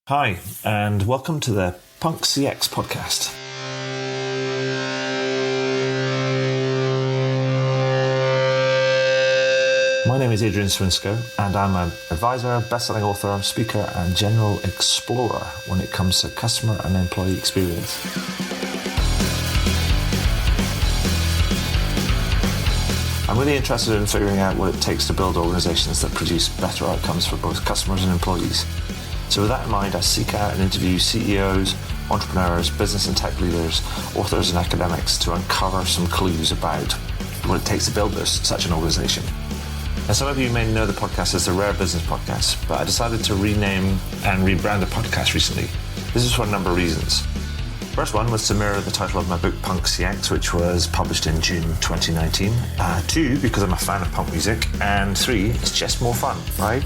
Hi, and welcome to the Punk CX podcast. My name is Adrian Swinsko, and I'm an advisor, best-selling author, speaker, and general explorer when it comes to customer and employee experience. I'm really interested in figuring out what it takes to build organizations that produce better outcomes for both customers and employees. So with that in mind, I seek out and interview CEOs, entrepreneurs, business and tech leaders, authors and academics to uncover some clues about what it takes to build such an organization. Now, some of you may know the podcast as the Rare Business Podcast, but I decided to rename and rebrand the podcast recently. This is for a number of reasons. First one was to mirror the title of my book, Punk CX, which was published in June 2019. Two, because I'm a fan of punk music. And three, it's just more fun, right?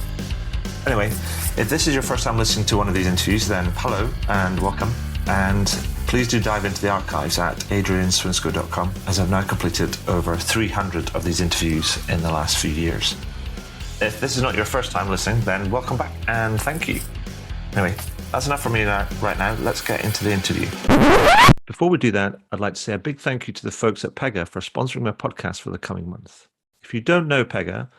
Anyway, if this is your first time listening to one of these interviews, then hello and welcome. And please do dive into the archives at adrianswinsko.com, as I've now completed over 300 of these interviews in the last few years. If this is not your first time listening, then welcome back and thank you. Anyway, that's enough for me right now. Let's get into the interview. Before we do that, I'd like to say a big thank you to the folks at Pega for sponsoring my podcast for the coming month. If you don't know Pega,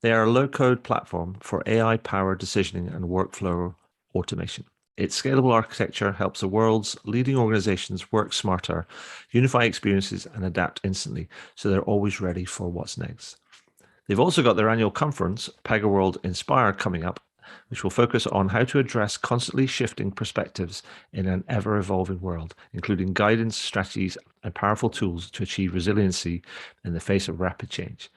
they are a low-code platform for AI-powered decisioning and workflow automation. Its scalable architecture helps the world's leading organizations work smarter, unify experiences, and adapt instantly, so they're always ready for what's next. They've also got their annual conference, Pega World Inspire, coming up, which will focus on how to address constantly shifting perspectives in an ever-evolving world, including guidance, strategies, and powerful tools to achieve resiliency in the face of rapid change.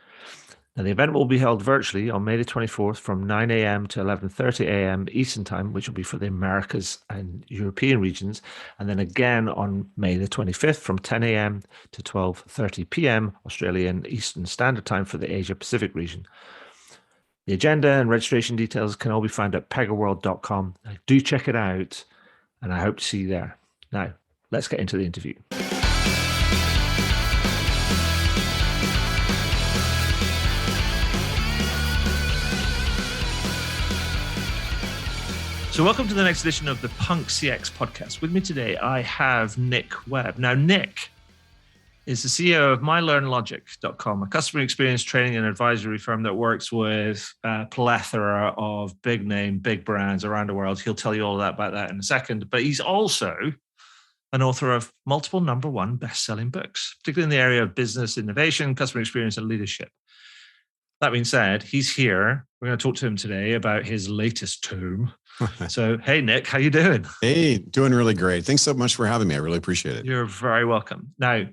Now, the event will be held virtually on May the 24th from 9 a.m. to 11:30 a.m. Eastern Time, which will be for the Americas and European regions, and then again on May the 25th from 10 a.m. to 12:30 p.m. Australian Eastern Standard Time for the Asia Pacific region. The agenda and registration details can all be found at pegaworld.com. Do check it out, and I hope to see you there. Now, let's get into the interview. So welcome to the next edition of the Punk CX podcast. With me today, I have Nick Webb. Now, Nick is the CEO of mylearnlogic.com, a customer experience training and advisory firm that works with a plethora of big name, big brands around the world. He'll tell you all about that in a second. But he's also an author of multiple number one best-selling books, particularly in the area of business innovation, customer experience, and leadership. That being said, he's here. We're going to talk to him today about his latest tome. So, hey, Nick, how you doing? Hey, doing really great. Thanks so much for having me. I really appreciate it. You're very welcome. Now,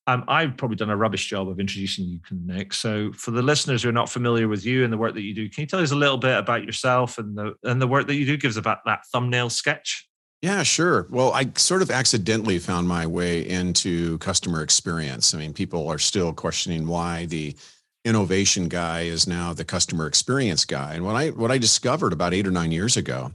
I've probably done a rubbish job of introducing you, Nick. So for the listeners who are not familiar with you and the work that you do, can you tell us a little bit about yourself and the work that you do? Give us about that thumbnail sketch. Yeah, sure. Well, I sort of accidentally found my way into customer experience. I mean, people are still questioning why the innovation guy is now the customer experience guy. And what I discovered about 8 or 9 years ago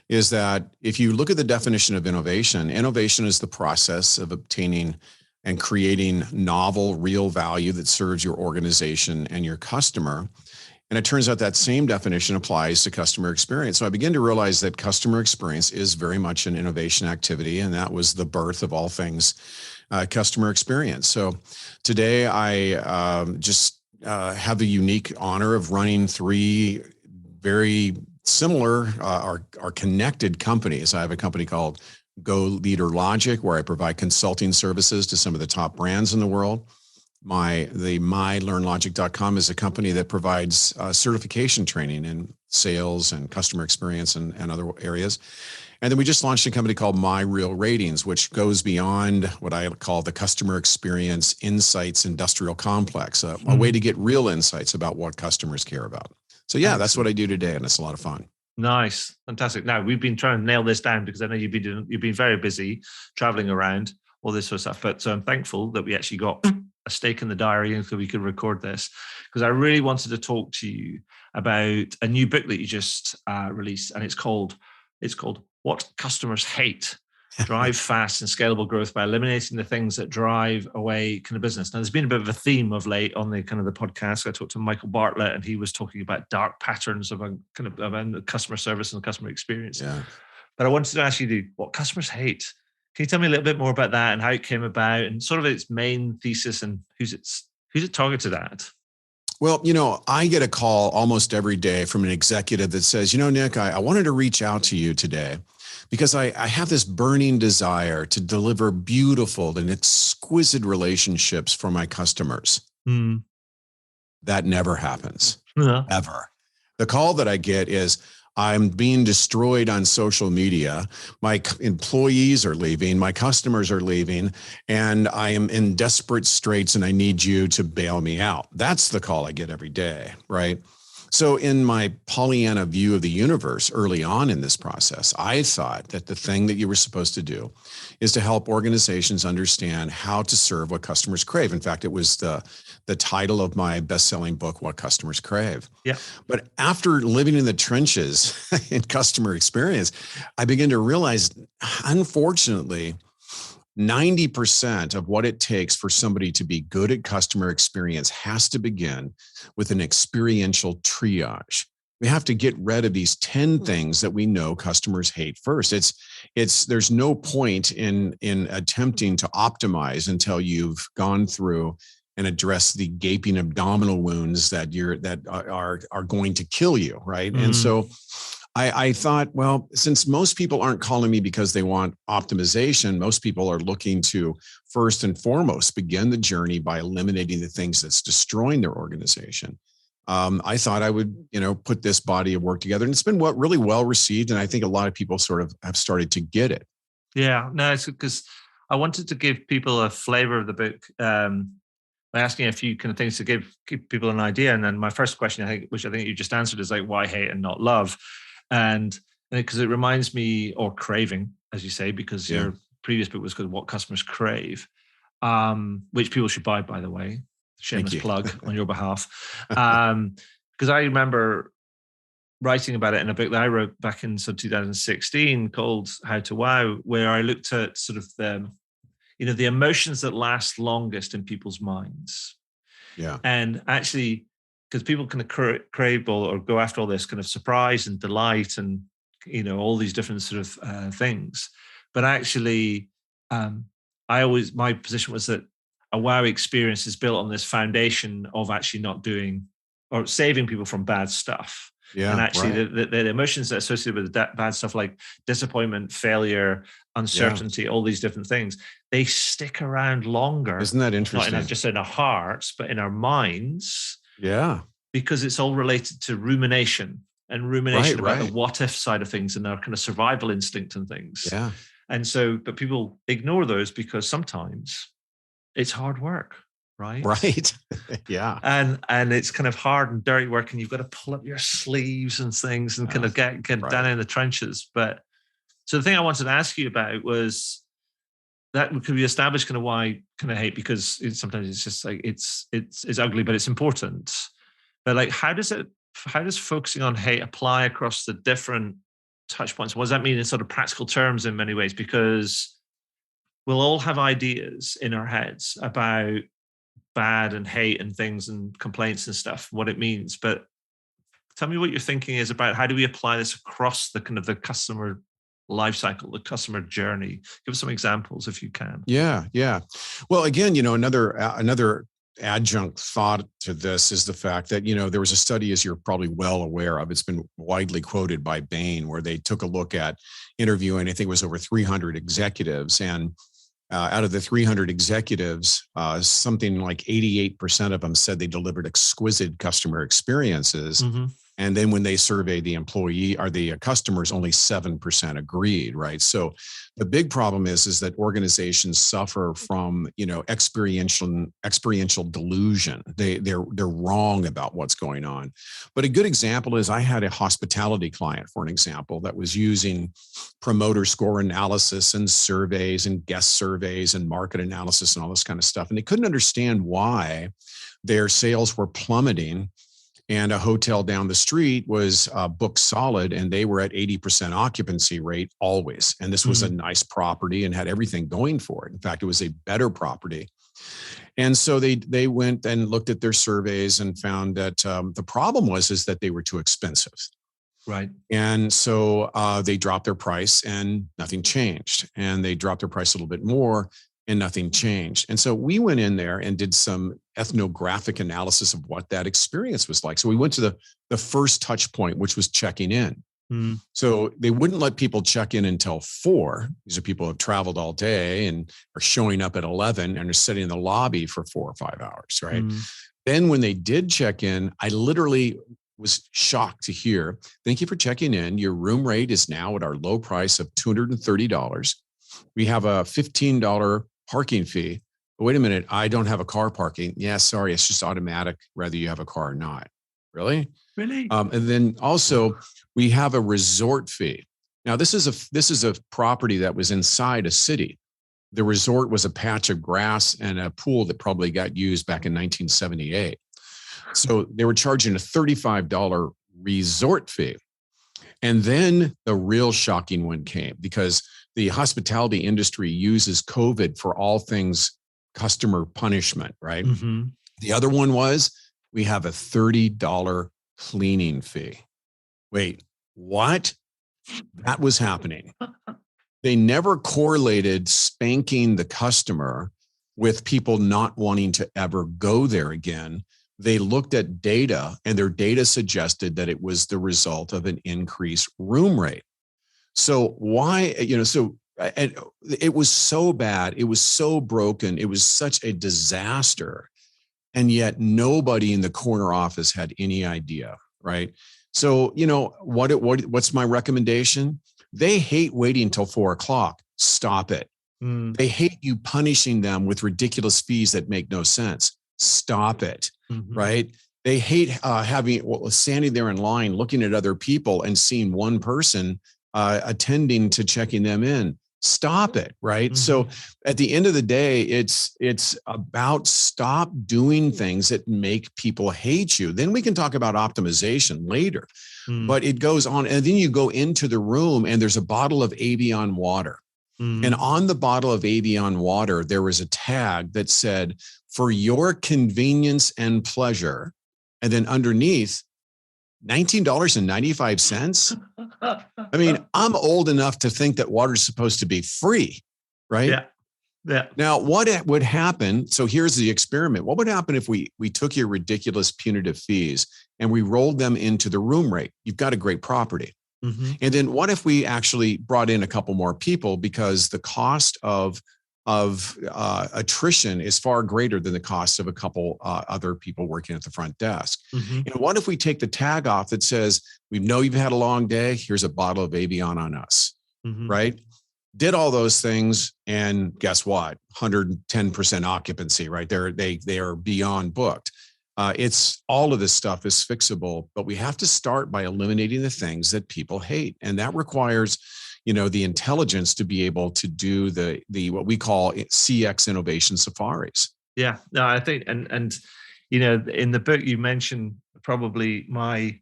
is that if you look at the definition of innovation is the process of obtaining and creating novel, real value that serves your organization and your customer. And it turns out that same definition applies to customer experience. So I began to realize that customer experience is very much an innovation activity, and that was the birth of all things customer experience. So today I have the unique honor of running 3 very similar or connected companies. I have a company called Go Leader Logic, where I provide consulting services to some of the top brands in the world. The mylearnlogic.com is a company that provides certification training in sales and customer experience and other areas. And then we just launched a company called My Real Ratings, which goes beyond what I call the customer experience insights industrial complex, a way to get real insights about what customers care about. So yeah, that's what I do today, and it's a lot of fun. Nice. Fantastic. Now, we've been trying to nail this down because I know you've been very busy traveling around, all this sort of stuff. But I'm thankful that we actually got a stake in the diary so we could record this, because I really wanted to talk to you about a new book that you just released, and it's called What Customers Hate. Drive fast and scalable growth by eliminating the things that drive away kind of business. Now, there's been a bit of a theme of late on the kind of the podcast. I talked to Michael Bartlett, and he was talking about dark patterns of customer service and customer experience. Yeah. But I wanted to ask you what customers hate. Can you tell me a little bit more about that and how it came about and sort of its main thesis and who's it targeted at? Well, I get a call almost every day from an executive that says, Nick, I wanted to reach out to you today because I have this burning desire to deliver beautiful and exquisite relationships for my customers. Mm. That never happens, Yeah. ever. The call that I get is, I'm being destroyed on social media. My employees are leaving. My customers are leaving. And I am in desperate straits and I need you to bail me out. That's the call I get every day, right? So in my Pollyanna view of the universe early on in this process, I thought that the thing that you were supposed to do is to help organizations understand how to serve what customers crave. In fact, it was the title of my best-selling book, What Customers Crave. Yeah. But after living in the trenches in customer experience, I began to realize, unfortunately, 90% of what it takes for somebody to be good at customer experience has to begin with an experiential triage. We have to get rid of these 10 things that we know customers hate first. There's no point in attempting to optimize until you've gone through and addressed the gaping abdominal wounds that are going to kill you, right? Mm. And so I thought, well, since most people aren't calling me because they want optimization, most people are looking to first and foremost begin the journey by eliminating the things that's destroying their organization. I thought I would, put this body of work together, and it's been really well received. And I think a lot of people sort of have started to get it. Yeah, no, it's because I wanted to give people a flavor of the book by asking a few kind of things to give people an idea. And then my first question, which I think you just answered, is like, why hate and not love? And because it reminds me, or craving, as you say, because your previous book was called What Customers Crave, which people should buy, by the way. Shameless plug on your behalf. Because I remember writing about it in a book that I wrote back in 2016 called How to Wow, where I looked at sort of the emotions that last longest in people's minds. Yeah. And actually, because people kind of crave or go after all this kind of surprise and delight and, all these different sort of things. But actually, my position was that a wow experience is built on this foundation of actually not doing or saving people from bad stuff. Yeah, and actually right. the emotions that are associated with that bad stuff, like disappointment, failure, uncertainty, all these different things, they stick around longer. Isn't that interesting? Not just in our hearts, but in our minds. Yeah. Because it's all related to rumination about the what if side of things and our kind of survival instinct and things. Yeah. And so, but people ignore those because sometimes it's hard work, right? Right. Yeah. And it's kind of hard and dirty work, and you've got to pull up your sleeves and things and kind of get down in the trenches. But so the thing I wanted to ask you about was that could be established kind of why kind of hate, because sometimes it's just like it's ugly, but it's important. But like, how does focusing on hate apply across the different touch points? What does that mean in sort of practical terms in many ways? Because we'll all have ideas in our heads about bad and hate and things and complaints and stuff, what it means. But tell me what your thinking is about how do we apply this across the kind of the customer life cycle, the customer journey? Give us some examples if you can. Yeah. Well, again, another adjunct thought to this is the fact that, there was a study, as you're probably well aware of, it's been widely quoted by Bain, where they took a look at interviewing, I think it was over 300 executives. And out of the 300 executives, something like 88% of them said they delivered exquisite customer experiences. Mm-hmm. And then when they surveyed the employee or the customers, only 7% agreed, right? So the big problem is that organizations suffer from, experiential delusion. They're wrong about what's going on. But a good example is I had a hospitality client, for an example, that was using promoter score analysis and surveys and guest surveys and market analysis and all this kind of stuff. And they couldn't understand why their sales were plummeting. And a hotel down the street was booked solid, and they were at 80% occupancy rate always. And this was a nice property and had everything going for it. In fact, it was a better property. And so they went and looked at their surveys and found that the problem was that they were too expensive. Right. And so they dropped their price and nothing changed. And they dropped their price a little bit more and nothing changed. And so we went in there and did some ethnographic analysis of what that experience was like. So we went to the first touch point, which was checking in. Mm. So they wouldn't let people check in until 4. These are people who have traveled all day and are showing up at 11 and are sitting in the lobby for 4 or 5 hours, right? Mm. Then when they did check in, I literally was shocked to hear, thank you for checking in. Your room rate is now at our low price of $230. We have a $15 parking fee. But wait a minute, I don't have a car parking. Yeah, sorry, it's just automatic, whether you have a car or not. Really? Really? And then also we have a resort fee. Now this is a property that was inside a city. The resort was a patch of grass and a pool that probably got used back in 1978. So they were charging a $35 resort fee. And then the real shocking one came, because the hospitality industry uses COVID for all things customer punishment, right? Mm-hmm. The other one was, we have a $30 cleaning fee. Wait, what? That was happening. They never correlated spanking the customer with people not wanting to ever go there again. They looked at data, and their data suggested that it was the result of an increased room rate. So why, and it was so bad. It was so broken. It was such a disaster. And yet nobody in the corner office had any idea, right? So, what's my recommendation? They hate waiting until 4 o'clock. Stop it. Mm. They hate you punishing them with ridiculous fees that make no sense. Stop it, right? They hate standing there in line, looking at other people and seeing one person attending to checking them in. Stop it, right? Mm-hmm. So at the end of the day, it's about stop doing things that make people hate you. Then we can talk about optimization later, but it goes on. And then you go into the room and there's a bottle of Avion water. And on the bottle of Avion water, there was a tag that said, for your convenience and pleasure. And then underneath, $19.95. I mean, I'm old enough to think that water is supposed to be free, right? Yeah. Yeah. Now, what would happen? So here's the experiment. What would happen if we took your ridiculous punitive fees and we rolled them into the room rate? You've got a great property. Mm-hmm. And then what if we actually brought in a couple more people, because the cost of attrition is far greater than the cost of a couple other people working at the front desk. Mm-hmm. And what if we take the tag off that says, we know you've had a long day, here's a bottle of Avion on us, right? Did all those things, and guess what? 110% occupancy, right? They are beyond booked. It's all of this stuff is fixable, but we have to start by eliminating the things that people hate. And that requires, the intelligence to be able to do the what we call CX innovation safaris. Yeah, no, I think, and in the book you mentioned probably my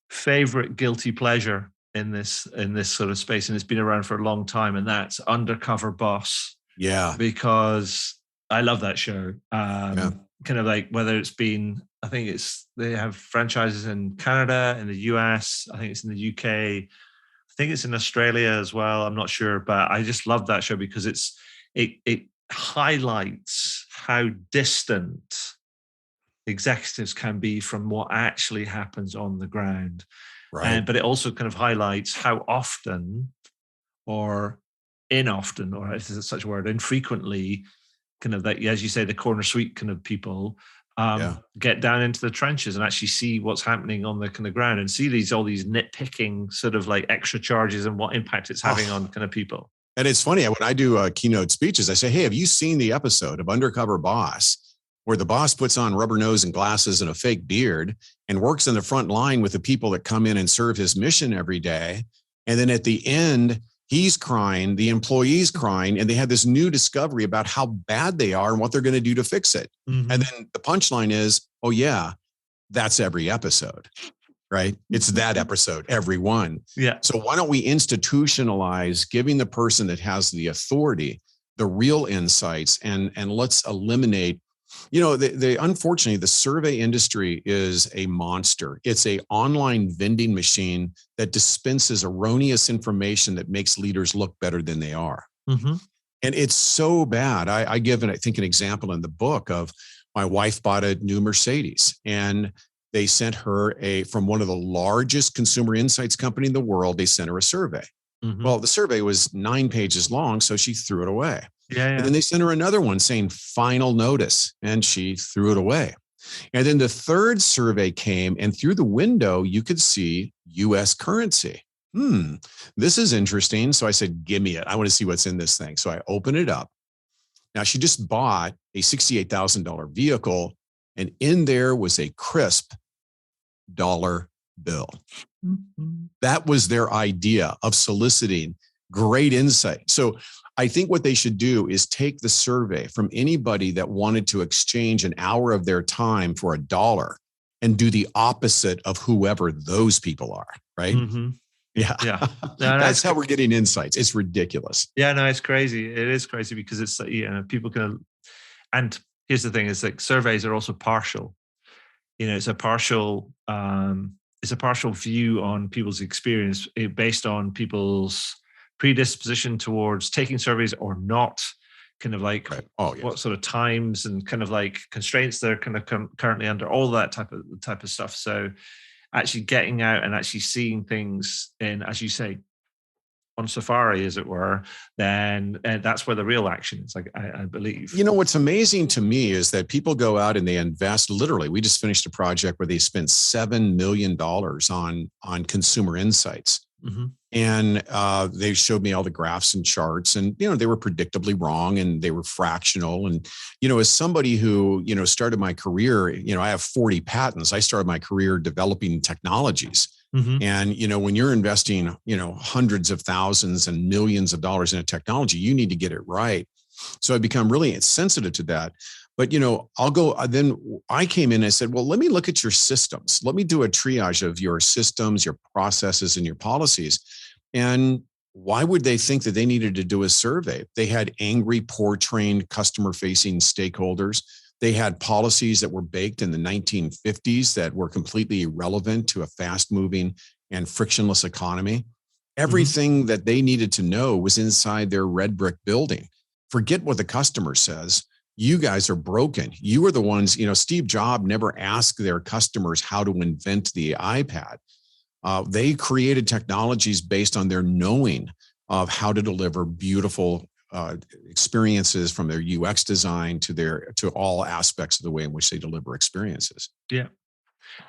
favorite guilty pleasure in this sort of space, and it's been around for a long time, and that's Undercover Boss. Yeah, because I love that show. Kind of like, whether it's been, I think they have franchises in Canada, in the US, I think it's in the UK, I think it's in Australia as well. I'm not sure, but I just love that show because it highlights how distant executives can be from what actually happens on the ground. right. But it also kind of highlights how often or inoften, or if there's such a word, infrequently, kind of that, as you say, the corner suite kind of people get down into the trenches and actually see what's happening on the kind of ground and see all these nitpicking sort of like extra charges and what impact it's having on kind of people. And it's funny, when I do keynote speeches, I say, hey, have you seen the episode of Undercover Boss where the boss puts on rubber nose and glasses and a fake beard and works in the front line with the people that come in and serve his mission every day? And then at the end, he's crying, the employee's crying, and they have this new discovery about how bad they are and what they're going to do to fix it. And then the punchline is, oh yeah, that's every episode, right? It's that episode, every one. Yeah. So why don't we institutionalize giving the person that has the authority, the real insights, and let's eliminate Unfortunately, the survey industry is a monster. It's a online vending machine that dispenses erroneous information that makes leaders look better than they are. Mm-hmm. And it's so bad. I give, I think, an example in the book of my wife bought a new Mercedes, and they sent her from one of the largest consumer insights company in the world. They sent her a survey. Mm-hmm. Well, the survey was 9 pages long, so she threw it away. Yeah. And then they sent her another one saying final notice, and she threw it away. And then the third survey came, and through the window, you could see US currency. This is interesting. So I said, give me it. I want to see what's in this thing. So I opened it up. Now, she just bought a $68,000 vehicle, and in there was a crisp dollar bill. Mm-hmm. That was their idea of soliciting great insight. So I think what they should do is take the survey from anybody that wanted to exchange an hour of their time for $1 and do the opposite of whoever those people are, right? Mm-hmm. Yeah. No, that's how we're getting insights. It's ridiculous. Yeah, no, it's crazy. It is crazy because it's, people can, and here's the thing, is like surveys are also partial. It's a partial view on people's experience based on people's predisposition towards taking surveys or not, kind of like what sort of times and kind of like constraints they're kind of currently under, all that type of stuff. So actually getting out and actually seeing things in, as you say, on safari, as it were, then that's where the real action is, I believe. What's amazing to me is that people go out and they invest. Literally, we just finished a project where they spent $7 million on consumer insights. Mm-hmm. And they showed me all the graphs and charts, and, they were predictably wrong, and they were fractional. And, as somebody who, started my career, I have 40 patents. I started my career developing technologies. Mm-hmm. And, when you're investing, hundreds of thousands and millions of dollars in a technology, you need to get it right. So I become really sensitive to that. But, then I came in and I said, well, let me look at your systems. Let me do a triage of your systems, your processes, and your policies. And why would they think that they needed to do a survey? They had angry, poor trained customer-facing stakeholders. They had policies that were baked in the 1950s that were completely irrelevant to a fast-moving and frictionless economy. Everything that they needed to know was inside their red brick building. Forget what the customer says. You guys are broken. You are the ones, Steve Jobs never asked their customers how to invent the iPad. They created technologies based on their knowing of how to deliver beautiful experiences, from their UX design to all aspects of the way in which they deliver experiences. Yeah.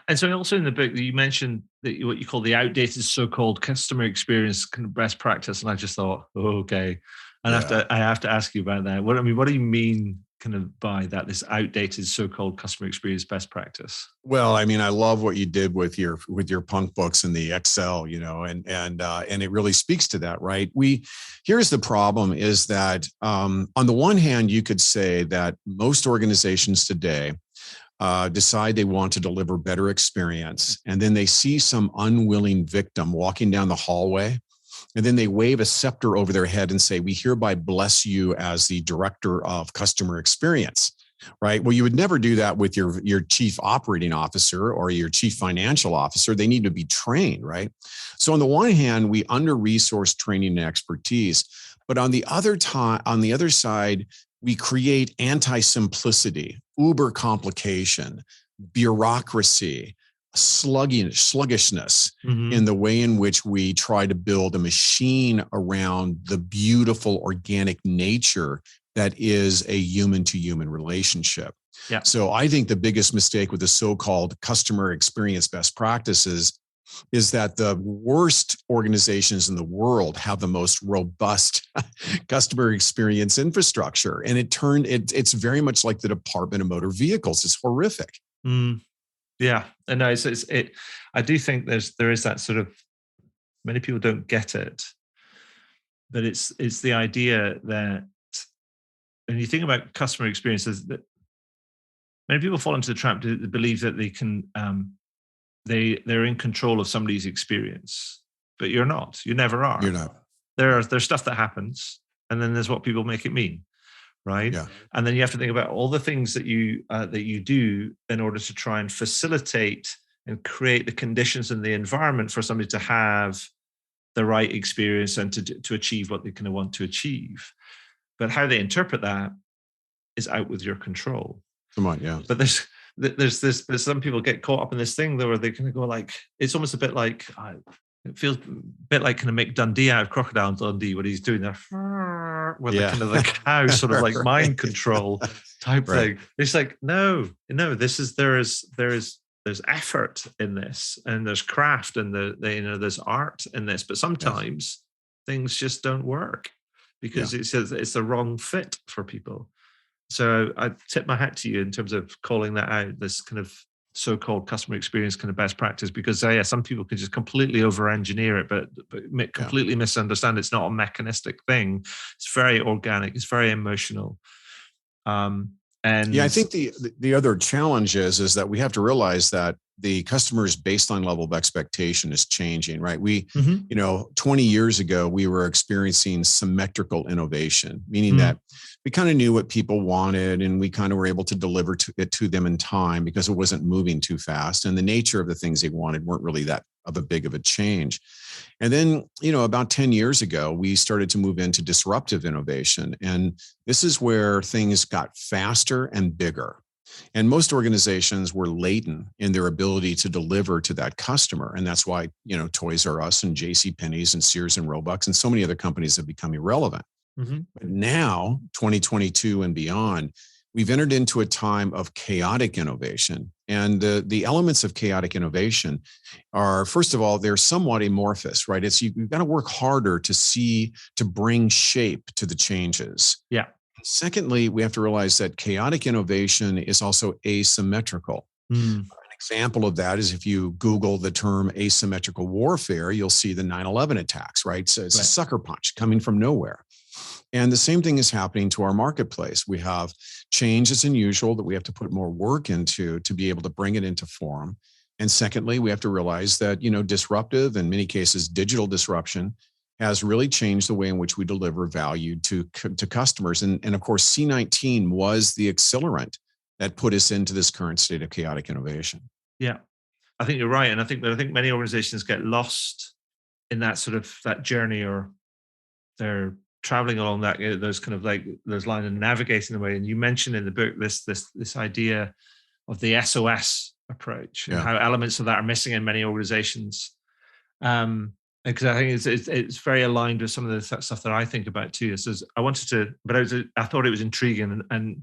And so also in the book, you mentioned that what you call the outdated so-called customer experience kind of best practice. And I just thought, okay, I have to ask you about that. What do you mean kind of by that, this outdated so-called customer experience best practice? Well, I love what you did with your punk books and the Excel, and it really speaks to that, right? Here's the problem is that on the one hand, you could say that most organizations today decide they want to deliver better experience, and then they see some unwilling victim walking down the hallway, and then they wave a scepter over their head and say, we hereby bless you as the director of customer experience, right? Well, you would never do that with your chief operating officer or your chief financial officer. They need to be trained, right? So on the one hand, we under-resource training and expertise, but on the other side, we create anti-simplicity, uber complication, bureaucracy, sluggishness in the way in which we try to build a machine around the beautiful organic nature that is a human-to-human relationship. Yeah. So I think the biggest mistake with the so-called customer experience best practices is that the worst organizations in the world have the most robust customer experience infrastructure. And it's very much like the Department of Motor Vehicles. It's horrific. Yeah, and no, I do think there is that sort of, many people don't get it, but it's the idea that when you think about customer experiences, that many people fall into the trap to believe that they can they're in control of somebody's experience, but you're not. You never are. You're not. There's stuff that happens, and then there's what people make it mean, right? Yeah. And then you have to think about all the things that you do in order to try and facilitate and create the conditions and the environment for somebody to have the right experience and to achieve what they kind of want to achieve. But how they interpret that is out with your control. Come on, yeah. But there's some people get caught up in this thing though, where they kind of go like, it's almost a bit like, it feels a bit like kind of Mick Dundee out of Crocodile Dundee, when he's doing that with the kind of the cow sort of like mind control type thing. It's like, no, there's effort in this, and there's craft, and there's art in this, but sometimes things just don't work because it's the wrong fit for people. So I tip my hat to you in terms of calling that out, this kind of so-called customer experience kind of best practice, because some people can just completely over-engineer it, but completely misunderstand. It's not a mechanistic thing. It's very organic. It's very emotional. And I think the other challenge is that we have to realize that the customer's baseline level of expectation is changing, right? 20 years ago, we were experiencing symmetrical innovation, meaning that we kind of knew what people wanted, and we kind of were able to deliver it to them in time because it wasn't moving too fast. And the nature of the things they wanted weren't really that of a big of a change. And then, about 10 years ago, we started to move into disruptive innovation. And this is where things got faster and bigger. And most organizations were latent in their ability to deliver to that customer. And that's why, Toys R Us and JCPenney's and Sears and Roebuck and so many other companies have become irrelevant. But now, 2022 and beyond, we've entered into a time of chaotic innovation. And the elements of chaotic innovation are, first of all, they're somewhat amorphous, right? You've got to work harder to bring shape to the changes. Yeah. Secondly, we have to realize that chaotic innovation is also asymmetrical. An example of that is if you Google the term asymmetrical warfare, you'll see the 9/11 attacks, right? So it's a sucker punch coming from nowhere. And the same thing is happening to our marketplace. We have change that's unusual that we have to put more work into to be able to bring it into form. And secondly, we have to realize that, disruptive, in many cases, digital disruption has really changed the way in which we deliver value to customers. And of course, C19 was the accelerant that put us into this current state of chaotic innovation. Yeah, I think you're right. And I think many organizations get lost in that sort of that journey, or they're traveling along those kind of like those lines and navigating the way. And you mentioned in the book this idea of the SOS approach and how elements of that are missing in many organizations. Because I think it's very aligned with some of the stuff that I think about too. So I thought it was intriguing and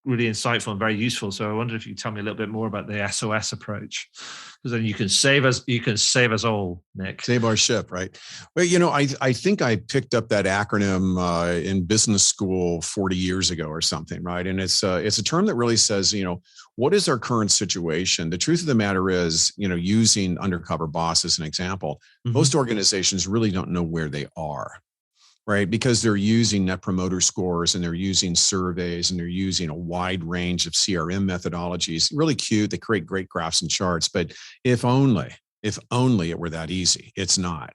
really insightful and very useful. So I wonder if you could tell me a little bit more about the SOS approach, because then you can save us all, Nick. Save our ship, right? Well, I think I picked up that acronym in business school 40 years ago or something, right? And it's a term that really says, what is our current situation? The truth of the matter is, using Undercover Boss as an example, most organizations really don't know where they are. Right? Because they're using net promoter scores, and they're using surveys, and they're using a wide range of CRM methodologies. Really cute. They create great graphs and charts, but if only it were that easy. It's not.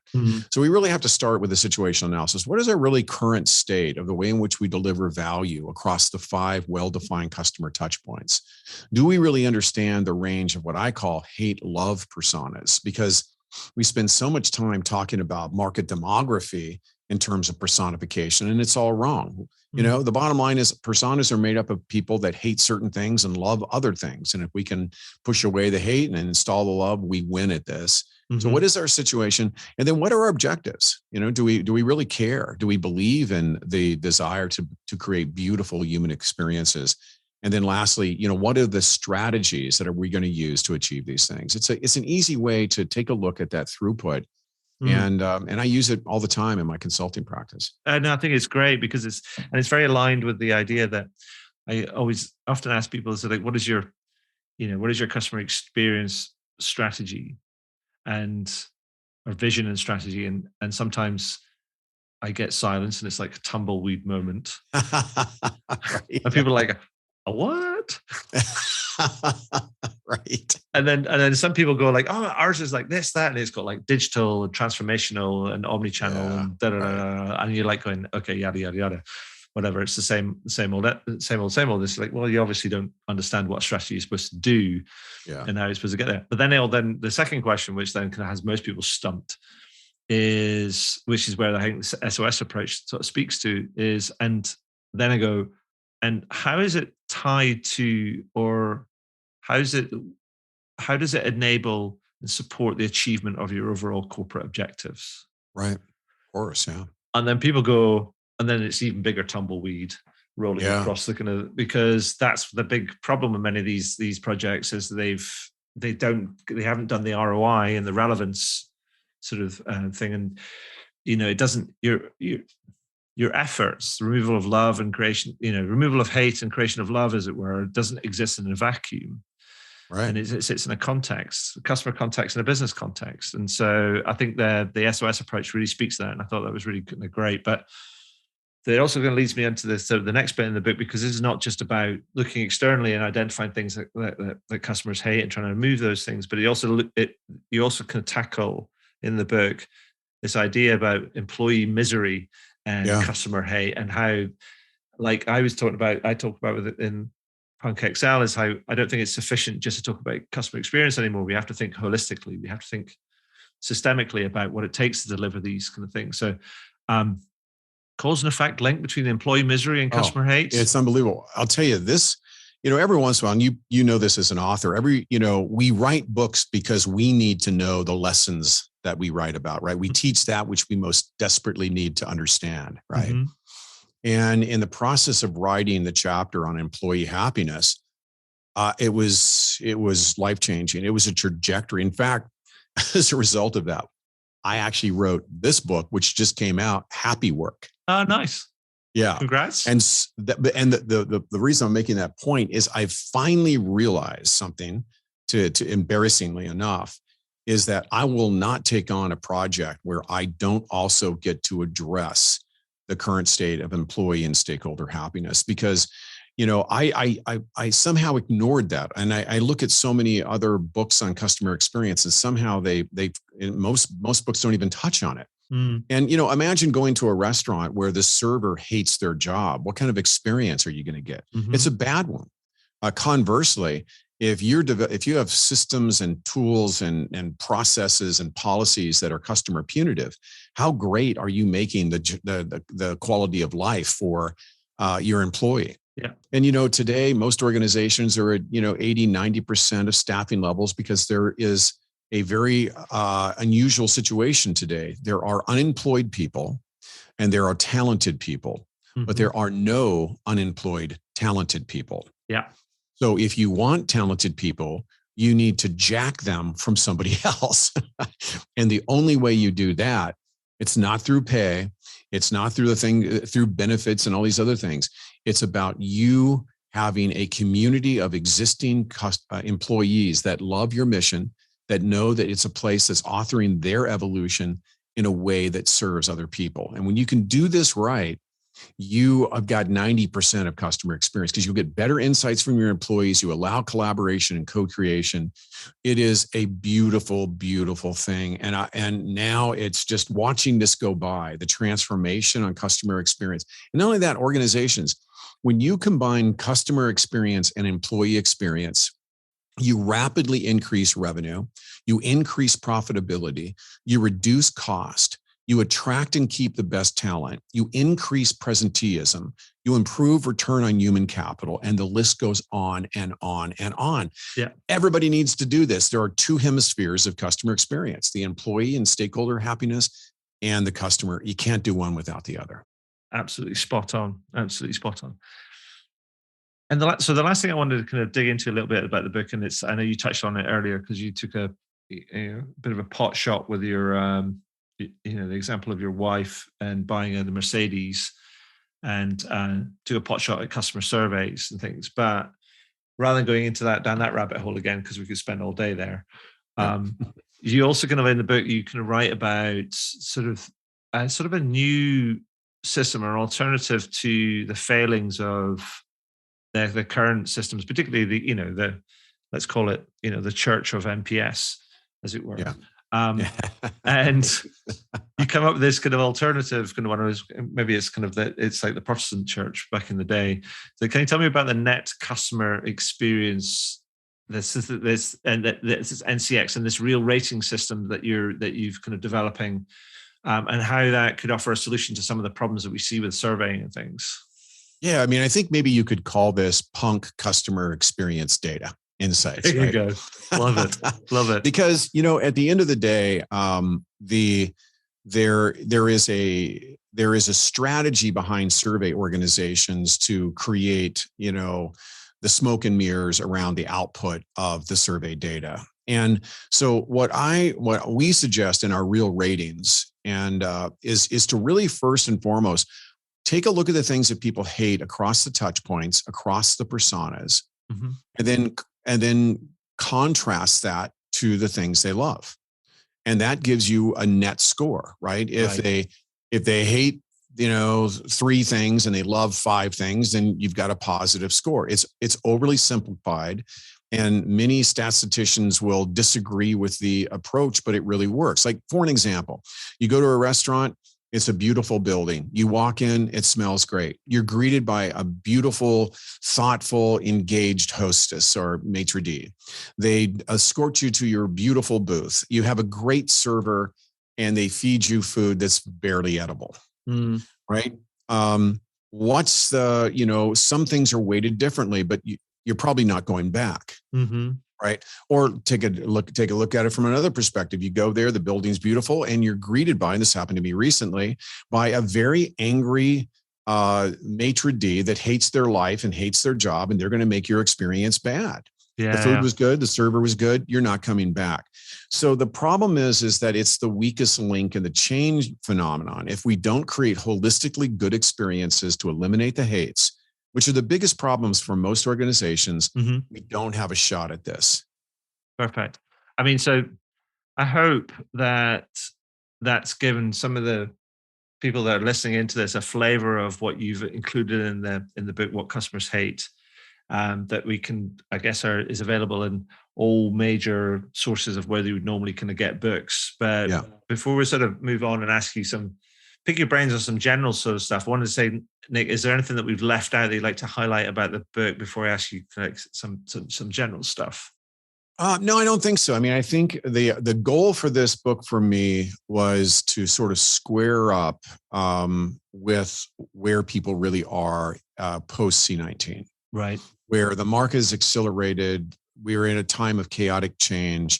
So we really have to start with a situational analysis. What is our really current state of the way in which we deliver value across the 5 well-defined customer touch points? Do we really understand the range of what I call hate-love personas? Because we spend so much time talking about market demography in terms of personification, and it's all wrong. The bottom line is personas are made up of people that hate certain things and love other things. And if we can push away the hate and install the love, we win at this. So what is our situation? And then what are our objectives? Do we really care? Do we believe in the desire to create beautiful human experiences? And then lastly, what are the strategies that are we going to use to achieve these things? It's an easy way to take a look at that throughput. And I use it all the time in my consulting practice. No, I think it's great because it's very aligned with the idea that I often ask people, so like, what is your customer experience strategy or vision and strategy? And sometimes I get silence, and it's like a tumbleweed moment. Right. And people are like, a what? Right. And then some people go like, oh, ours is like this, that, and it's got like digital and transformational and omnichannel and da da da. And you're like going, okay, yada yada yada. whatever. It's the same old. It's like, well, you obviously don't understand what strategy you're supposed to do and how you're supposed to get there. But then the second question, which then kind of has most people stumped, which is where I think the SOS approach sort of speaks to is, and then I go, and how is it tied to, or how does it enable and support the achievement of your overall corporate objectives? Right. Of course. Yeah. And then people go, and then it's even bigger tumbleweed rolling across the kind of, because that's the big problem with many of these projects is they haven't done the ROI and the relevance sort of thing. And, it doesn't, your efforts, removal of love and creation, removal of hate and creation of love, as it were, doesn't exist in a vacuum. Right. And it sits in a context, a customer context and a business context. And so I think the SOS approach really speaks to that. And I thought that was really great. But it also going to leads me into the next bit in the book, because this is not just about looking externally and identifying things that customers hate and trying to remove those things, but you also can tackle in the book this idea about employee misery and customer hate, and how, like I talk about with it in Punk XL, is how I don't think it's sufficient just to talk about customer experience anymore. We have to think holistically. We have to think systemically about what it takes to deliver these kind of things. So, cause and effect link between employee misery and customer hate. It's unbelievable. I'll tell you this, every once in a while, and you know this as an author, we write books because we need to know the lessons that we write about, right? We teach that which we most desperately need to understand, right? Mm-hmm. And in the process of writing the chapter on employee happiness, it was life-changing. It was a trajectory. In fact, as a result of that, I actually wrote this book, which just came out, Happy Work. Oh, nice. Yeah. Congrats. And the reason I'm making that point is I finally realized something, to embarrassingly enough, is that I will not take on a project where I don't also get to address the current state of employee and stakeholder happiness, because I somehow ignored that. And I look at so many other books on customer experience, and somehow most books don't even touch on it. Mm. And, imagine going to a restaurant where the server hates their job. What kind of experience are you going to get? Mm-hmm. It's a bad one. Conversely, if you have systems and tools and processes and policies that are customer punitive, how great are you making the quality of life for your employee? Yeah. And, today, most organizations are at, 80, 90% of staffing levels, because there is a very unusual situation today. There are unemployed people and there are talented people, mm-hmm. but there are no unemployed, talented people. Yeah. So if you want talented people, you need to jack them from somebody else. And the only way you do that, it's not through pay. It's not through benefits and all these other things. It's about you having a community of existing employees that love your mission, that know that it's a place that's authoring their evolution in a way that serves other people. And when you can do this right, you have got 90% of customer experience, because you'll get better insights from your employees. You allow collaboration and co-creation. It is a beautiful, beautiful thing. And now it's just watching this go by, the transformation on customer experience. And not only that, organizations, when you combine customer experience and employee experience, you rapidly increase revenue, you increase profitability, you reduce cost, you attract and keep the best talent, you increase presenteeism, you improve return on human capital, and the list goes on and on and on. Yeah. Everybody needs to do this. There are two hemispheres of customer experience, the employee and stakeholder happiness, and the customer. You can't do one without the other. Absolutely spot on. Absolutely spot on. And so the last thing I wanted to kind of dig into a little bit about the book, and I know you touched on it earlier because you took a bit of a pot shot with your, the example of your wife and buying the Mercedes, and took a pot shot at customer surveys and things. But rather than going into down that rabbit hole again, because we could spend all day there, you also kind of in the book you kind of write about sort of a new system or alternative to the failings of the current systems, particularly the let's call it the church of NPS, as it were. Yeah. And you come up with this kind of alternative kind of one of those, maybe it's kind of it's like the Protestant church back in the day. So can you tell me about the net customer experience, this NCX and this real rating system that you've kind of developing, and how that could offer a solution to some of the problems that we see with surveying and things? Yeah, I mean, I think maybe you could call this punk customer experience data insights. There you go. Love it. Love it. Because, at the end of the day, there is a strategy behind survey organizations to create, the smoke and mirrors around the output of the survey data. And so what we suggest in our real ratings and is to really first and foremost take a look at the things that people hate across the touch points, across the personas, Mm-hmm. and then contrast that to the things they love. And that gives you a net score, right? If they hate, 3 things and they love 5 things, then you've got a positive score. It's overly simplified, and many statisticians will disagree with the approach, but it really works. Like, for an example, you go to a restaurant, it's a beautiful building. You walk in, it smells great. You're greeted by a beautiful, thoughtful, engaged hostess or maitre d'. They escort you to your beautiful booth. You have a great server, and they feed you food that's barely edible, right? What's the, some things are weighted differently, but you're probably not going back. Mm-hmm. Right. Or take a look at it from another perspective. You go there, the building's beautiful, and you're greeted by, and this happened to me recently, by a very angry maitre d' that hates their life and hates their job, and they're going to make your experience bad. Yeah. The food was good, the server was good, you're not coming back. So the problem is that it's the weakest link in the change phenomenon. If we don't create holistically good experiences to eliminate the hates, which are the biggest problems for most organizations, we don't have a shot at this. Perfect. I mean, so I hope that that's given some of the people that are listening into this a flavor of what you've included in the book, What Customers Hate, that we can, I guess, is available in all major sources of where you would normally kind of get books. But before we sort of move on and ask you pick your brains on some general sort of stuff, I wanted to say, Nick, is there anything that we've left out that you'd like to highlight about the book before I ask you like some general stuff? No, I don't think so. I mean, I think the goal for this book for me was to sort of square up with where people really are post C19. Right. Where the market is accelerated. We're in a time of chaotic change.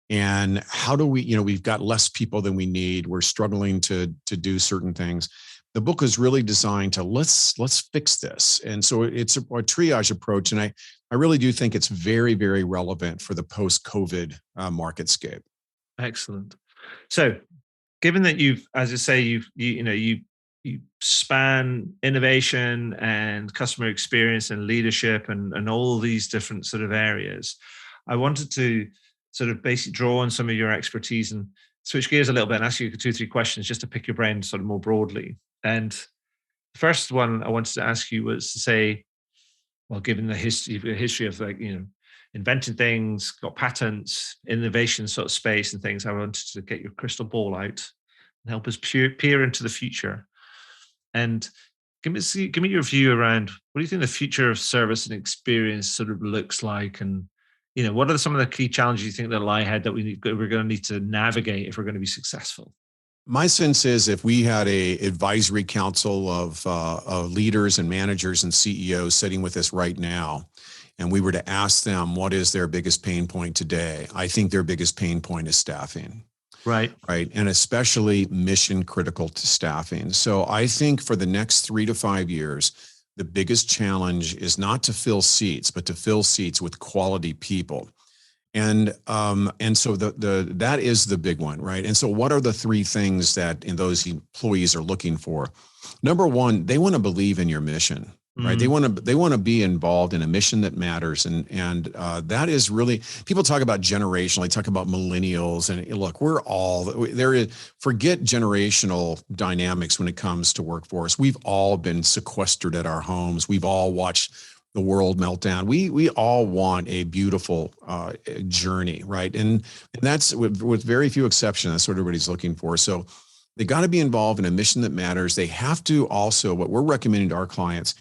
And how do we, we've got less people than we need. We're struggling to do certain things. The book is really designed to let's fix this. And so it's a triage approach. And I really do think it's very, very relevant for the post-COVID marketscape. Excellent. So given that you've, as I say, you span innovation and customer experience and leadership and all these different sort of areas, I wanted to sort of basically draw on some of your expertise and switch gears a little bit and ask you 2 or 3 questions just to pick your brain sort of more broadly. And the first one I wanted to ask you was to say, well, given the history of inventing things, got patents, innovation sort of space and things, I wanted to get your crystal ball out and help us peer into the future. And give me your view around what do you think the future of service and experience sort of looks like, and what are some of the key challenges you think that lie ahead that we're going to need to navigate if we're going to be successful? My sense is if we had a advisory council of leaders and managers and CEOs sitting with us right now, and we were to ask them what is their biggest pain point today, I think their biggest pain point is staffing. Right. And especially mission critical to staffing. So I think for the next 3 to 5 years, the biggest challenge is not to fill seats, but to fill seats with quality people. And so that is the big one, right? And so what are the 3 things that those employees are looking for? Number 1, they want to believe in your mission, right? They want to be involved in a mission that matters. And that is really, people talk about generational, they talk about millennials, and look, forget generational dynamics when it comes to workforce. We've all been sequestered at our homes. We've all watched the world meltdown. We all want a beautiful journey, right? And that's with very few exceptions, that's what everybody's looking for. So they got to be involved in a mission that matters. They have to also, what we're recommending to our clients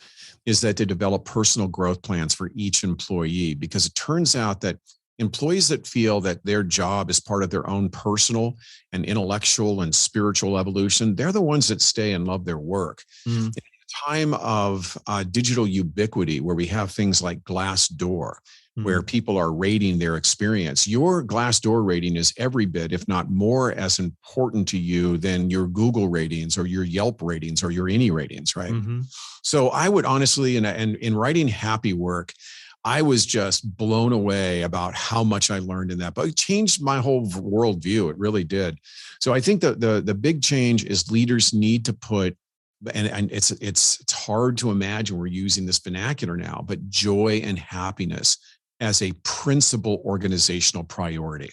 is that they develop personal growth plans for each employee, because it turns out that employees that feel that their job is part of their own personal and intellectual and spiritual evolution, they're the ones that stay and love their work. In a time of digital ubiquity, where we have things like Glassdoor, where people are rating their experience, your Glassdoor rating is every bit, if not more, as important to you than your Google ratings or your Yelp ratings or your any ratings, right? So I would honestly, and in writing Happy Work, I was just blown away about how much I learned in that, but it changed my whole worldview. It really did. So I think the big change is leaders need to put, and it's hard to imagine we're using this vernacular now, but joy and happiness as a principal organizational priority,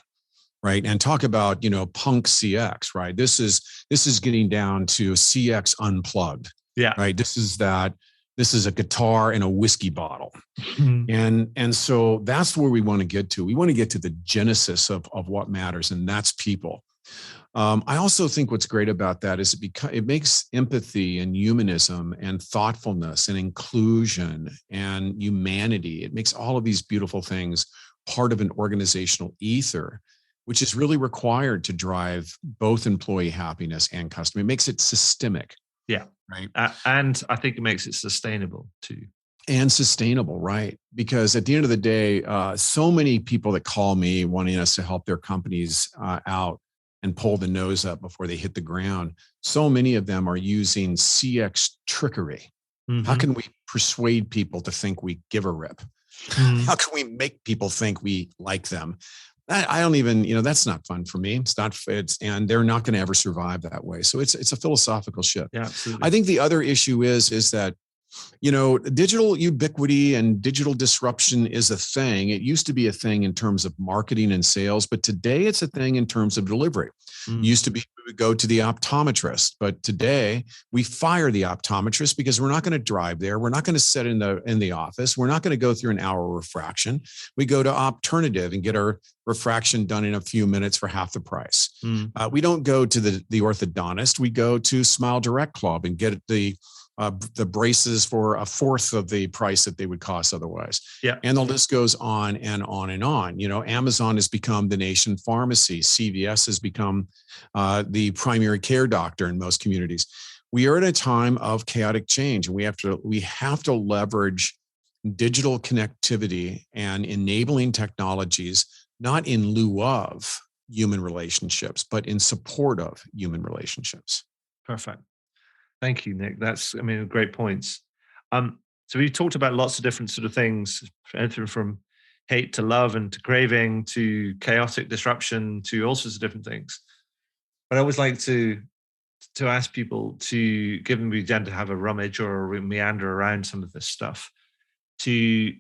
right? And talk about, punk CX, right? This is getting down to CX unplugged, right? This is a guitar and a whiskey bottle. And so that's where we want to get to. We want to get to the genesis of what matters, and that's people. I also think what's great about that is it makes empathy and humanism and thoughtfulness and inclusion and humanity. It makes all of these beautiful things part of an organizational ether, which is really required to drive both employee happiness and customer. It makes it systemic. Yeah. Right. And I think it makes it sustainable too. And sustainable, right? Because at the end of the day, so many people that call me wanting us to help their companies out and pull the nose up before they hit the ground, so many of them are using CX trickery. How can we persuade people to think we give a rip? How can we make people think we like them? I don't even, that's not fun for me. And they're not going to ever survive that way. So it's a philosophical shift. Yeah, absolutely. I think the other issue is that, digital ubiquity and digital disruption is a thing. It used to be a thing in terms of marketing and sales, but today it's a thing in terms of delivery. Used to be we would go to the optometrist, but today we fire the optometrist because we're not going to drive there. We're not going to sit in the office. We're not going to go through an hour refraction. We go to Opternative and get our refraction done in a few minutes for half the price. We don't go to the orthodontist. We go to Smile Direct Club and get the braces for a fourth of the price that they would cost otherwise. Yeah. And the list goes on and on and on. Amazon has become the nation pharmacy. CVS has become the primary care doctor in most communities. We are at a time of chaotic change, and we have to leverage digital connectivity and enabling technologies, not in lieu of human relationships, but in support of human relationships. Perfect. Thank you, Nick. That's, great points. So we've talked about lots of different sort of things, anything from hate to love and to craving to chaotic disruption to all sorts of different things. But I always like to ask people to, given we tend to have a rummage or a meander around some of this stuff, to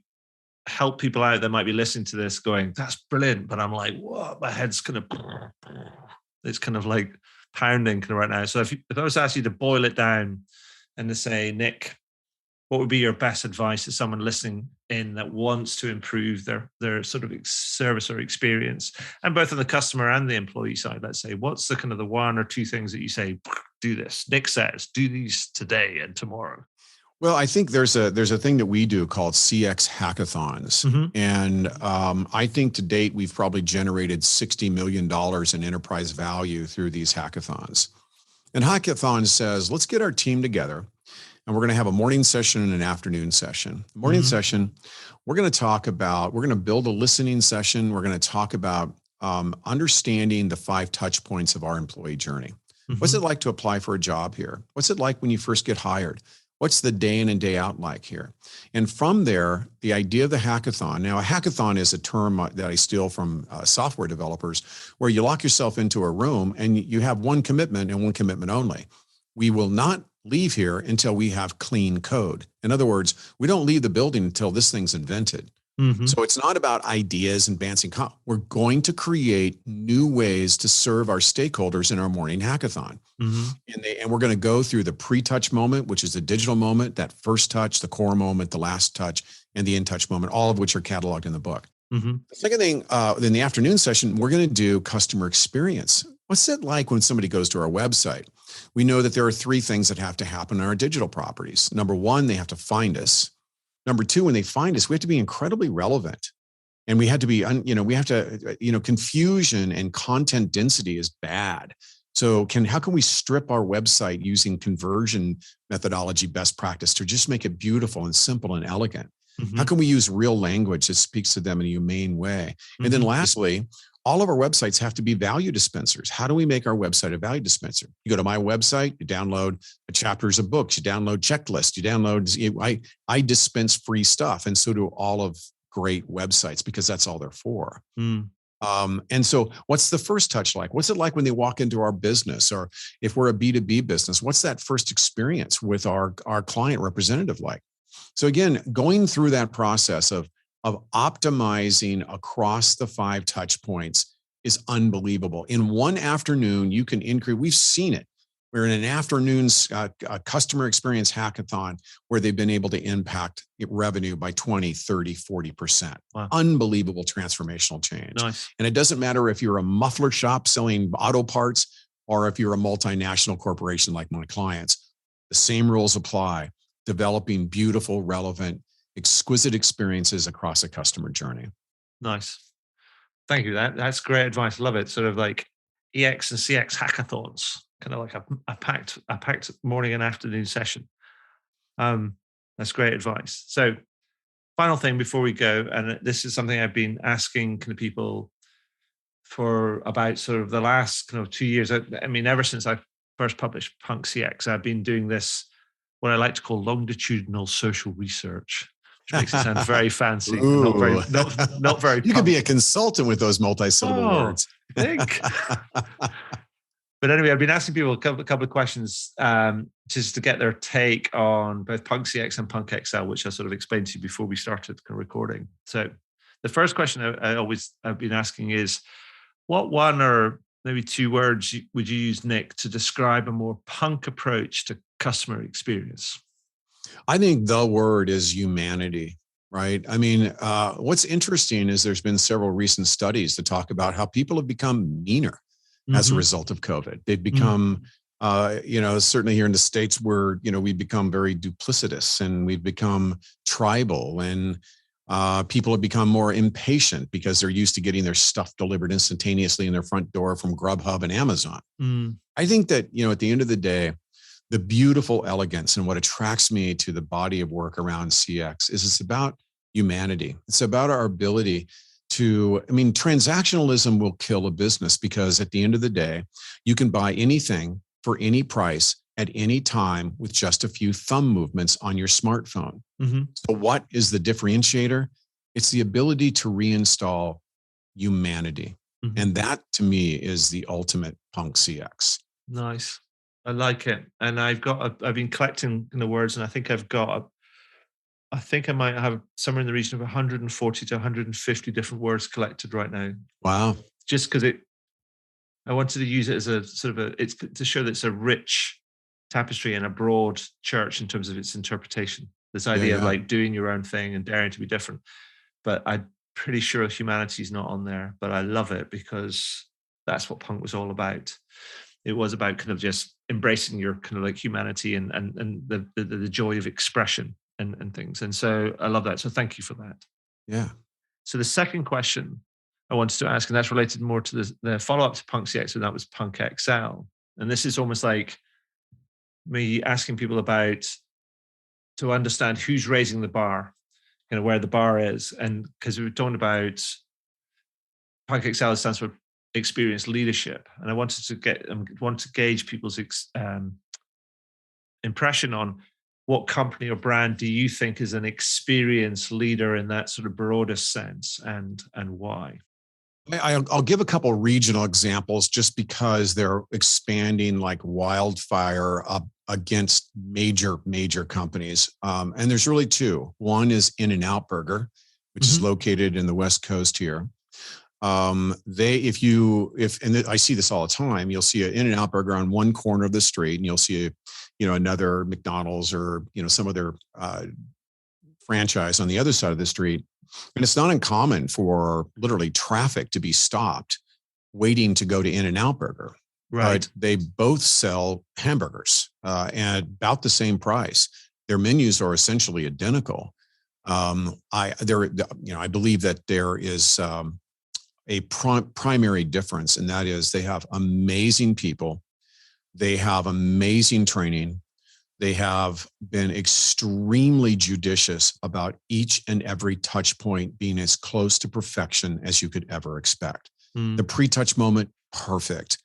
help people out that might be listening to this going, that's brilliant. But I'm like, what? My head's it's kind of like pounding right now. So if I was to ask you to boil it down and to say, Nick, what would be your best advice to someone listening in that wants to improve their sort of service or experience, and both on the customer and the employee side, let's say, what's the kind of the one or two things that you say, do this? Nick says, do these today and tomorrow. Well, I think there's a thing that we do called CX hackathons. And I think to date, we've probably generated $60 million in enterprise value through these hackathons. And hackathon says, let's get our team together, and we're going to have a morning session and an afternoon session. Morning session, we're going to build a listening session. We're going to talk about understanding the 5 touch points of our employee journey. What's it like to apply for a job here? What's it like when you first get hired? What's the day in and day out like here? And from there, the idea of the hackathon. Now, a hackathon is a term that I steal from software developers, where you lock yourself into a room and you have one commitment and one commitment only. We will not leave here until we have clean code. In other words, we don't leave the building until this thing's invented. So it's not about ideas and advancing. We're going to create new ways to serve our stakeholders in our morning hackathon. And we're going to go through the pre-touch moment, which is the digital moment, that first touch, the core moment, the last touch, and the in-touch moment, all of which are cataloged in the book. Mm-hmm. The second thing, in the afternoon session, we're going to do customer experience. What's it like when somebody goes to our website? We know that there are 3 things that have to happen in our digital properties. Number 1, they have to find us. Number 2, when they find us, we have to be incredibly relevant. And we have to be, confusion and content density is bad. So how can we strip our website using conversion methodology best practice to just make it beautiful and simple and elegant? Mm-hmm. How can we use real language that speaks to them in a humane way? And then lastly, all of our websites have to be value dispensers. How do we make our website a value dispenser? You go to my website, you download chapters of books, you download checklists, you download, I dispense free stuff. And so do all of great websites, because that's all they're for. And so what's the first touch like? What's it like when they walk into our business? Or if we're a B2B business, what's that first experience with our client representative like? So again, going through that process of optimizing across the 5 touch points is unbelievable. In one afternoon, you can increase, we've seen it. We're in an afternoon's customer experience hackathon where they've been able to impact revenue by 20, 30, 40%. Wow. Unbelievable transformational change. Nice. And it doesn't matter if you're a muffler shop selling auto parts or if you're a multinational corporation like my clients, the same rules apply. Developing beautiful, relevant, exquisite experiences across a customer journey. Nice. Thank you. That's great advice. Love it. Sort of like EX and CX hackathons, kind of like a packed morning and afternoon session. That's great advice. So final thing before we go, and this is something I've been asking kind of people for about sort of the last kind of 2 years. I mean, ever since I first published Punk CX, I've been doing this, what I like to call longitudinal social research, which makes it sound very fancy. Not very. You could be a consultant with those multi-syllable words. I think. But anyway, I've been asking people a couple of questions just to get their take on both Punk CX and Punk XL, which I sort of explained to you before we started recording. So the first question I've been asking is, what 1 or maybe 2 words would you use, Nick, to describe a more punk approach to customer experience? I think the word is humanity, right? I mean, what's interesting is there's been several recent studies that talk about how people have become meaner as a result of COVID. They've become, certainly here in the States where, we've become very duplicitous and we've become tribal, and people have become more impatient because they're used to getting their stuff delivered instantaneously in their front door from Grubhub and Amazon. I think that, at the end of the day, the beautiful elegance and what attracts me to the body of work around CX is it's about humanity. It's about our ability transactionalism will kill a business, because at the end of the day, you can buy anything for any price at any time with just a few thumb movements on your smartphone. So what is the differentiator? It's the ability to reinstall humanity. And that to me is the ultimate Punk CX. Nice. I like it. And I've been collecting the words, and I think I might have somewhere in the region of 140 to 150 different words collected right now. Wow. Just because I wanted to use it as a sort of it's to show that it's a rich tapestry and a broad church in terms of its interpretation. This idea of like doing your own thing and daring to be different. But I'm pretty sure humanity is not on there, but I love it because that's what punk was all about. It was about kind of just embracing your kind of like humanity and the joy of expression and things. And so I love that. So thank you for that. Yeah. So the second question I wanted to ask, and that's related more to the follow-up to Punk CX, and that was Punk XL. And this is almost like me asking people to understand who's raising the bar, where the bar is. And because we were talking about Punk XL stands for experience leadership. And I wanted to gauge people's impression on what company or brand do you think is an experienced leader in that sort of broadest sense, and why? I'll give a couple of regional examples just because they're expanding like wildfire up against major companies. And there's really 2. One is In-N-Out Burger, which is located in the West Coast here. And I see this all the time, you'll see an In-N-Out Burger on one corner of the street, and you'll see another McDonald's or some other franchise on the other side of the street. And it's not uncommon for literally traffic to be stopped waiting to go to In-N-Out Burger. Right. But they both sell hamburgers at about the same price. Their menus are essentially identical. I believe that there is a primary difference, and that is they have amazing people. They have amazing training. They have been extremely judicious about each and every touch point being as close to perfection as you could ever expect. The pre-touch moment, perfect.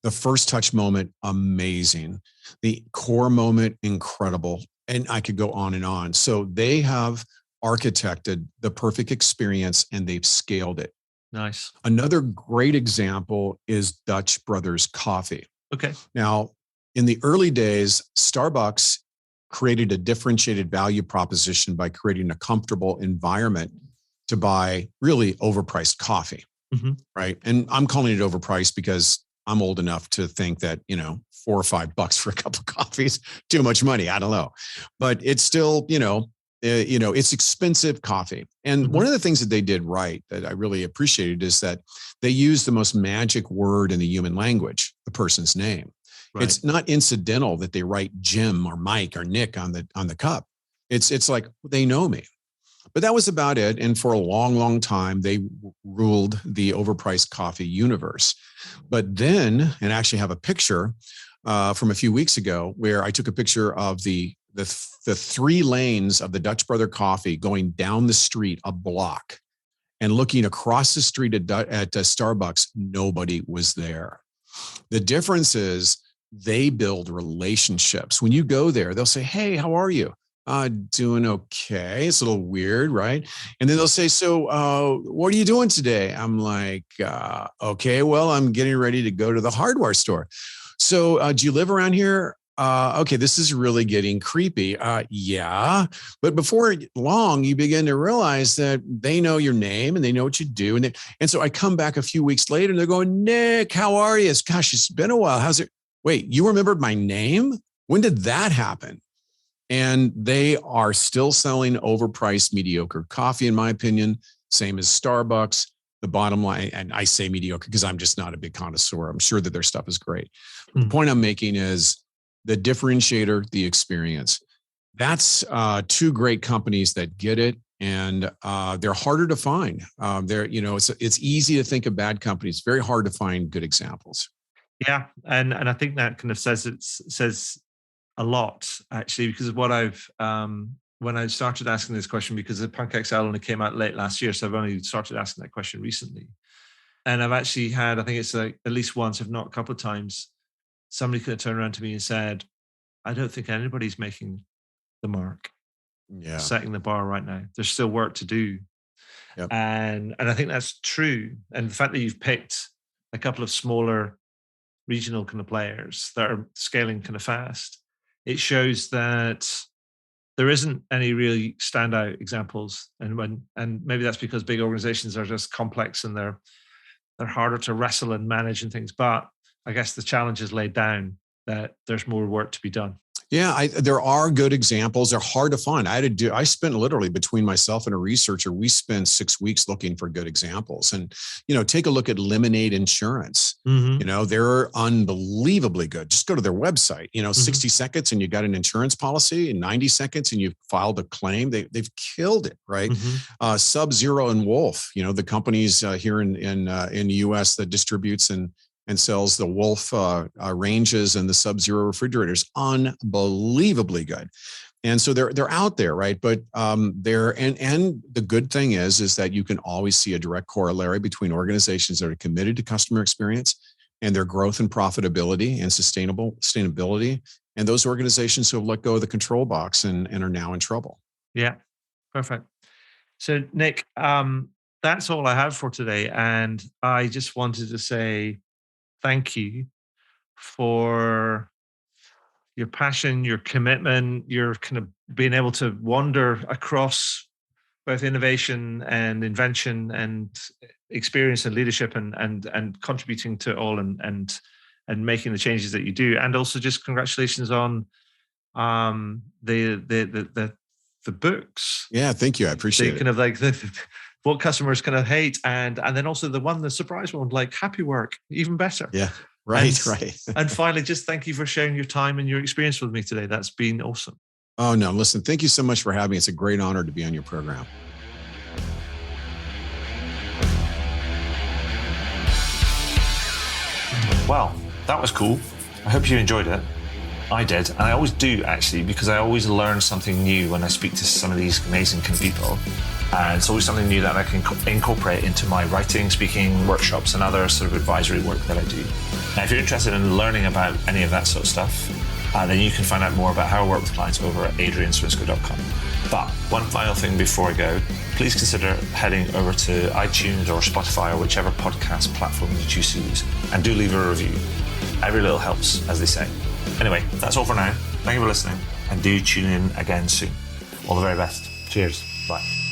The first touch moment, amazing. The core moment, incredible. And I could go on and on. So they have architected the perfect experience and they've scaled it. Nice. Another great example is Dutch Brothers Coffee. Okay. Now, in the early days, Starbucks created a differentiated value proposition by creating a comfortable environment to buy really overpriced coffee, right? And I'm calling it overpriced because I'm old enough to think that, $4 or $5 for a cup of coffee is too much money. I don't know, but it's still, it's expensive coffee. And one of the things that they did right that I really appreciated is that they used the most magic word in the human language, the person's name. Right. It's not incidental that they write Jim or Mike or Nick on the cup. It's like they know me. But that was about it. And for a long, long time, they ruled the overpriced coffee universe. But then, and I actually have a picture from a few weeks ago where I took a picture of the 3 lanes of the Dutch Brother Coffee going down the street a block and looking across the street at Starbucks, nobody was there. The difference is they build relationships. When you go there, they'll say, "Hey, how are you?" Doing okay. It's a little weird, right? And then they'll say, "So what are you doing today?" I'm like, okay, well, I'm getting ready to go to the hardware store. "So do you live around here?" Okay, this is really getting creepy. Yeah. But before long, you begin to realize that they know your name and they know what you do. And so I come back a few weeks later and they're going, "Nick, how are you?" Gosh, it's been a while. How's it? Wait, you remembered my name? When did that happen? And they are still selling overpriced, mediocre coffee, in my opinion, same as Starbucks. The bottom line, and I say mediocre because I'm just not a big connoisseur. I'm sure that their stuff is great. The point I'm making is the differentiator, the experience. That's 2 great companies that get it, and they're harder to find. It's easy to think of bad companies. Very hard to find good examples. Yeah, and I think that kind of says a lot, actually, because of what I've when I started asking this question, because the Punk XL only came out late last year, so I've only started asking that question recently. And I've actually had, I think it's like at least once, if not a couple of times, somebody could have turned around to me and said, "I don't think anybody's making the mark, setting the bar right now. There's still work to do." Yep. And I think that's true. And the fact that you've picked a couple of smaller regional kind of players that are scaling kind of fast, it shows that there isn't any really standout examples. And maybe that's because big organizations are just complex and they're harder to wrestle and manage and things. But I guess the challenge is laid down that there's more work to be done. Yeah, there are good examples. They're hard to find. I spent literally, between myself and a researcher, we spent 6 weeks looking for good examples. And, take a look at Lemonade Insurance. They're unbelievably good. Just go to their website, 60 seconds and you got an insurance policy, and 90 seconds and you've filed a claim. They've killed it, right? Sub-Zero and Wolf, the companies here in the US that distributes and sells the Wolf ranges and the Sub-Zero refrigerators, unbelievably good. And so they're out there, right? But and the good thing is that you can always see a direct corollary between organizations that are committed to customer experience and their growth and profitability and sustainability, and those organizations who have let go of the control box and are now in trouble. Yeah, perfect. So Nick, that's all I have for today. And I just wanted to say thank you for your passion, your commitment, your kind of being able to wander across both innovation and invention and experience and leadership and contributing to all and making the changes that you do. And also just congratulations on the the books. Yeah, thank you. I appreciate it. Kind of like what customers kind of hate, and then also the surprise one, like happy work, even better. Yeah, right. And finally, just thank you for sharing your time and your experience with me today. That's been awesome. Oh, no, listen, thank you so much for having me. It's a great honor to be on your program. Well, that was cool. I hope you enjoyed it. I did, and I always do actually, because I always learn something new when I speak to some of these amazing kind of people. And it's always something new that I can incorporate into my writing, speaking, workshops, and other sort of advisory work that I do. Now, if you're interested in learning about any of that sort of stuff, then you can find out more about how I work with clients over at adrianswinscoe.com. But one final thing before I go, please consider heading over to iTunes or Spotify or whichever podcast platform you choose to use, and do leave a review. Every little helps, as they say. Anyway, that's all for now. Thank you for listening, and do tune in again soon. All the very best. Cheers. Bye.